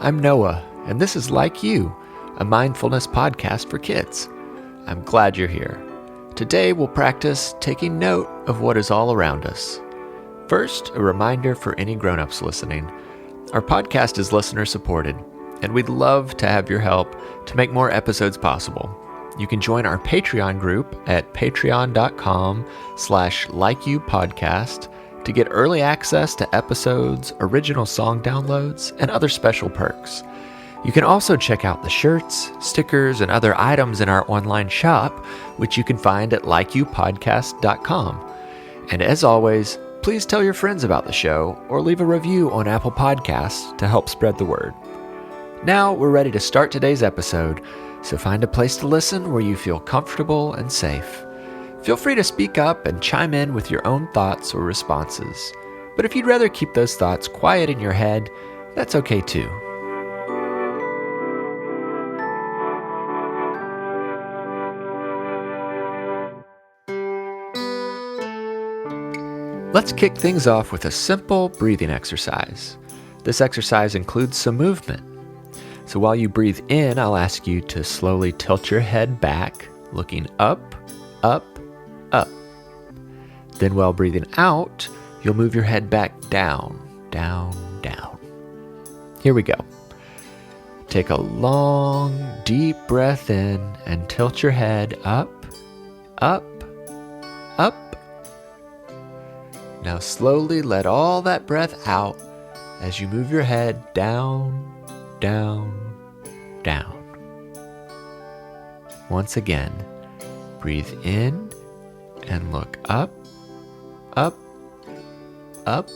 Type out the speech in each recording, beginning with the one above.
I'm Noah, and this is Like You, a mindfulness podcast for kids. I'm glad you're here. Today we'll practice taking note of what is all around us. First, a reminder for any grown-ups listening. Our podcast is listener-supported, and we'd love to have your help to make more episodes possible. You can join our Patreon group at patreon.com/likeyoupodcast to get early access to episodes, original song downloads, and other special perks. You can also check out the shirts, stickers, and other items in our online shop, which you can find at likeyoupodcast.com. And as always, please tell your friends about the show or leave a review on Apple Podcasts to help spread the word. Now we're ready to start today's episode, so find a place to listen where you feel comfortable and safe. Feel free to speak up and chime in with your own thoughts or responses. But if you'd rather keep those thoughts quiet in your head, that's okay too. Let's kick things off with a simple breathing exercise. This exercise includes some movement. So while you breathe in, I'll ask you to slowly tilt your head back, looking up, up, up. Then while breathing out, you'll move your head back down, down, down. Here we go. Take a long, deep breath in and tilt your head up, up, up. Now slowly let all that breath out as you move your head down, down, down. Once again, breathe in and look up, up, up.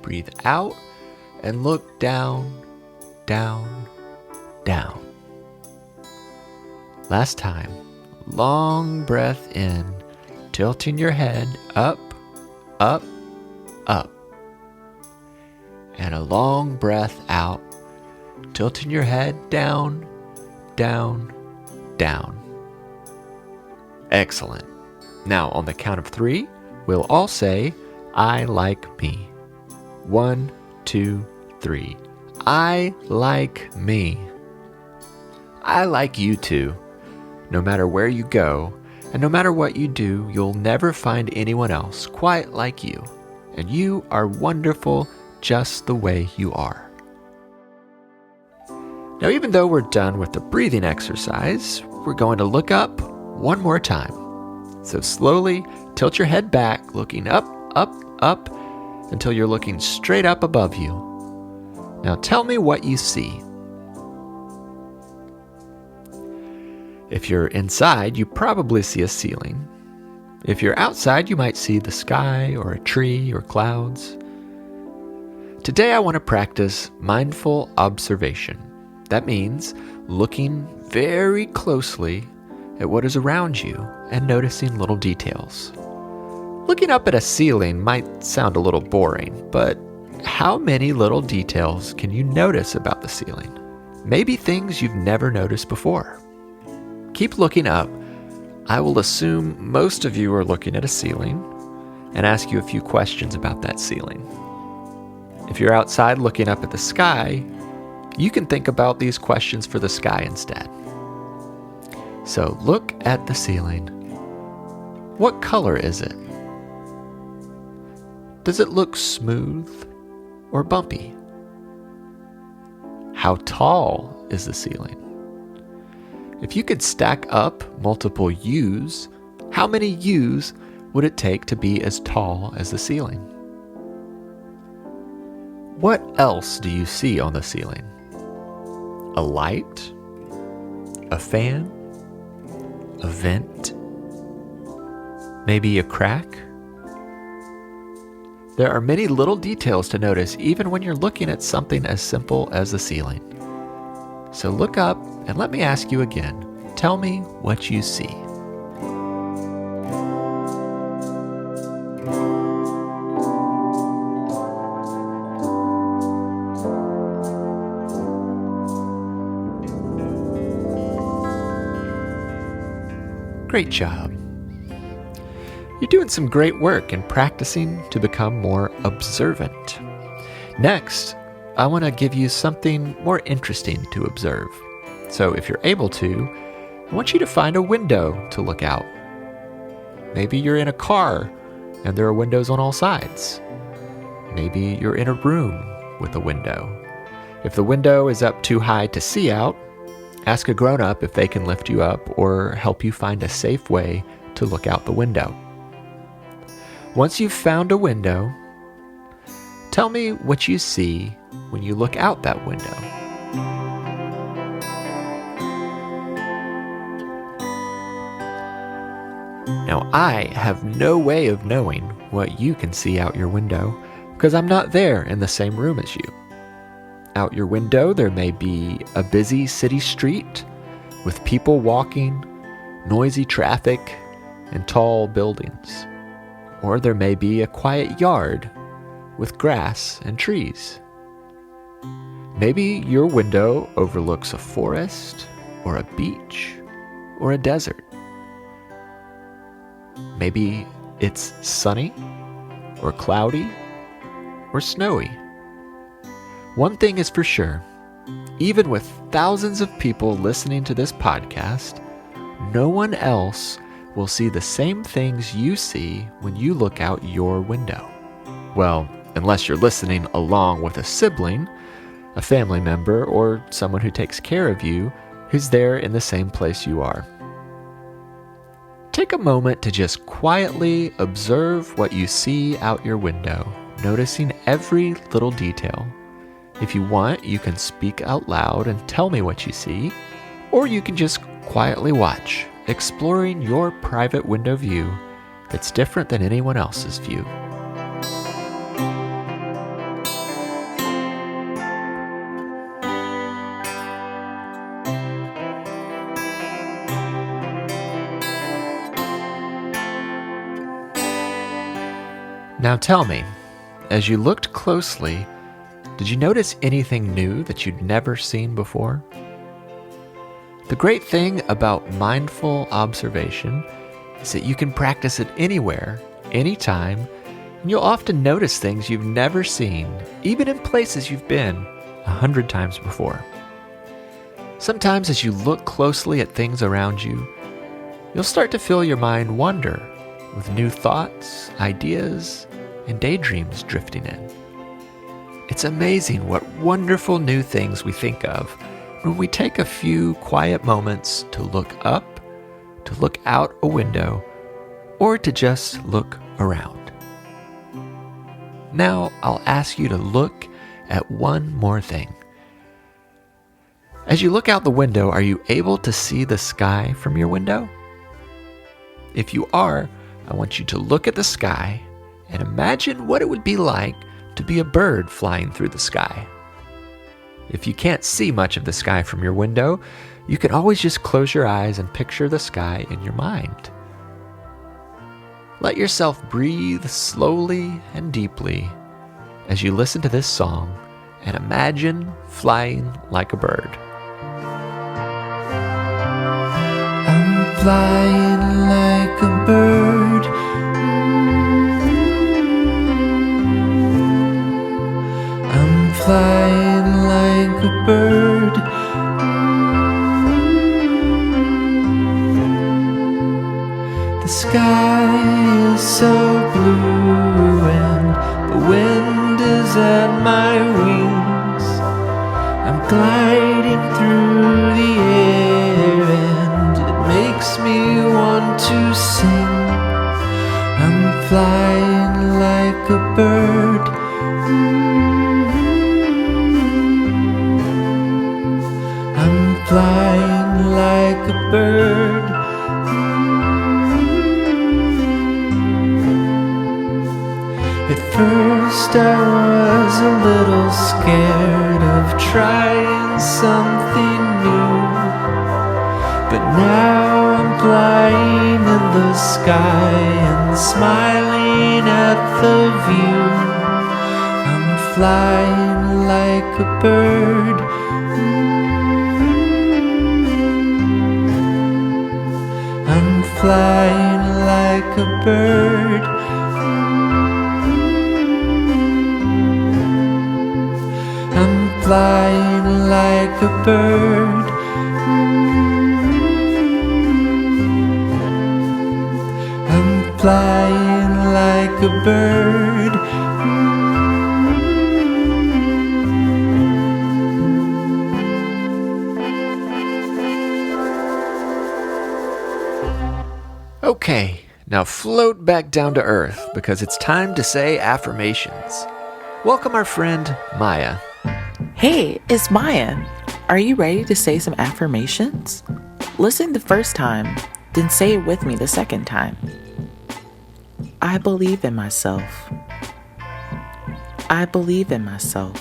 Breathe out and look down, down, down. Last time, long breath in, tilting your head up, up, up. And a long breath out, tilting your head down, down, down. Excellent. Now, on the count of 3, we'll all say, I like me. 1, 2, 3. I like me. I like you too. No matter where you go, and no matter what you do, you'll never find anyone else quite like you. And you are wonderful just the way you are. Now, even though we're done with the breathing exercise, we're going to look up one more time. So slowly tilt your head back, looking up, up, up, until you're looking straight up above you. Now tell me what you see. If you're inside, you probably see a ceiling. If you're outside, you might see the sky or a tree or clouds. Today I want to practice mindful observation. That means looking very closely at what is around you and noticing little details. Looking up at a ceiling might sound a little boring, but how many little details can you notice about the ceiling? Maybe things you've never noticed before. Keep looking up. I will assume most of you are looking at a ceiling and ask you a few questions about that ceiling. If you're outside looking up at the sky, you can think about these questions for the sky instead. So look at the ceiling. What color is it? Does it look smooth or bumpy? How tall is the ceiling? If you could stack up multiple U's, how many U's would it take to be as tall as the ceiling? What else do you see on the ceiling? A light? A fan? A vent? Maybe a crack? There are many little details to notice even when you're looking at something as simple as the ceiling. So look up and let me ask you again. Tell me what you see. Great job. You're doing some great work in practicing to become more observant. Next, I want to give you something more interesting to observe. So if you're able to, I want you to find a window to look out. Maybe you're in a car and there are windows on all sides. Maybe you're in a room with a window. If the window is up too high to see out, ask a grown-up if they can lift you up or help you find a safe way to look out the window. Once you've found a window, tell me what you see when you look out that window. Now, I have no way of knowing what you can see out your window because I'm not there in the same room as you. Out your window, there may be a busy city street with people walking, noisy traffic, and tall buildings. Or there may be a quiet yard with grass and trees. Maybe your window overlooks a forest, or a beach, or a desert. Maybe it's sunny, or cloudy, or snowy. One thing is for sure, even with thousands of people listening to this podcast, no one else will see the same things you see when you look out your window. Well, unless you're listening along with a sibling, a family member, or someone who takes care of you who's there in the same place you are. Take a moment to just quietly observe what you see out your window, noticing every little detail. If you want, you can speak out loud and tell me what you see, or you can just quietly watch, exploring your private window view that's different than anyone else's view. Now tell me, as you looked closely, did you notice anything new that you'd never seen before? The great thing about mindful observation is that you can practice it anywhere, anytime, and you'll often notice things you've never seen, even in places you've been 100 times before. Sometimes as you look closely at things around you, you'll start to feel your mind wander with new thoughts, ideas, and daydreams drifting in. It's amazing what wonderful new things we think of when we take a few quiet moments to look up, to look out a window, or to just look around. Now I'll ask you to look at one more thing. As you look out the window, are you able to see the sky from your window? If you are, I want you to look at the sky and imagine what it would be like to be a bird flying through the sky. If you can't see much of the sky from your window, you can always just close your eyes and picture the sky in your mind. Let yourself breathe slowly and deeply as you listen to this song and imagine flying like a bird. I'm flying like a bird. I'm flying like a bird. The sky is so blue and the wind is at my wings. I'm gliding through the air and it makes me want to sing. I'm flying like a bird. I'm flying like a bird. At first I was a little scared of trying something new, but now I'm flying in the sky and smiling at the view. I'm flying like a bird. I'm flying like a bird. I'm flying like a bird. I'm flying like a bird. Okay, now float back down to earth because it's time to say affirmations. Welcome our friend Maya. Hey, it's Maya. Are you ready to say some affirmations? Listen the first time, then say it with me the second time. I believe in myself. I believe in myself.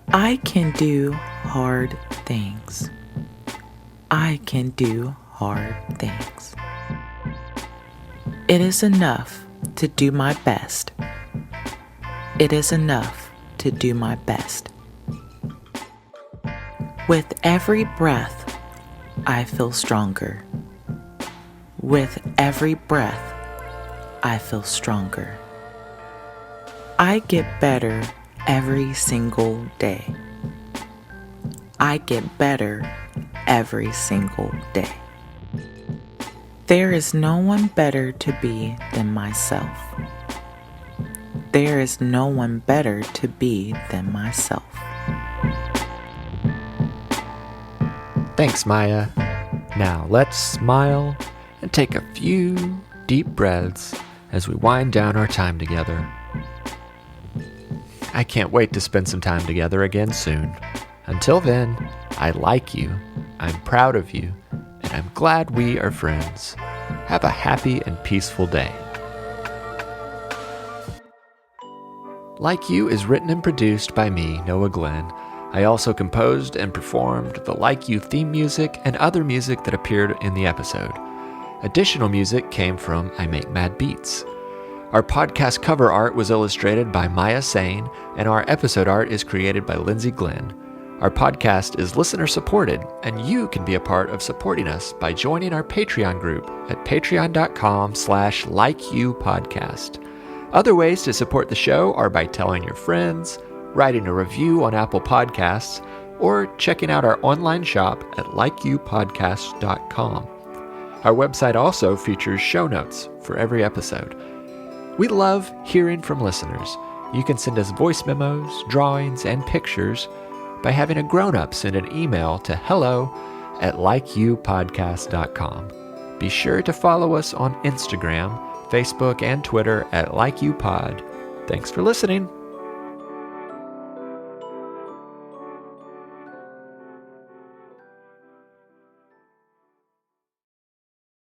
I can do hard things. I can do hard things. It is enough to do my best. It is enough to do my best. With every breath, I feel stronger. With every breath, I feel stronger. I get better every single day. I get better every single day. There is no one better to be than myself. There is no one better to be than myself. Thanks, Maya. Now let's smile and take a few deep breaths as we wind down our time together. I can't wait to spend some time together again soon. Until then, I like you, I'm proud of you, and I'm glad we are friends. Have a happy and peaceful day. Like You is written and produced by me, Noah Glenn. I also composed and performed the Like You theme music and other music that appeared in the episode. Additional music came from I Make Mad Beats. Our podcast cover art was illustrated by Maya Sain, and our episode art is created by Lindsay Glenn. Our podcast is listener-supported, and you can be a part of supporting us by joining our Patreon group at patreon.com/likeyoupodcast. Other ways to support the show are by telling your friends, writing a review on Apple Podcasts, or checking out our online shop at likeyoupodcast.com. Our website also features show notes for every episode. We love hearing from listeners. You can send us voice memos, drawings, and pictures by having a grown-up send an email to hello@likeyoupodcast.com. Be sure to follow us on Instagram, Facebook, and Twitter at LikeYouPod. Thanks for listening.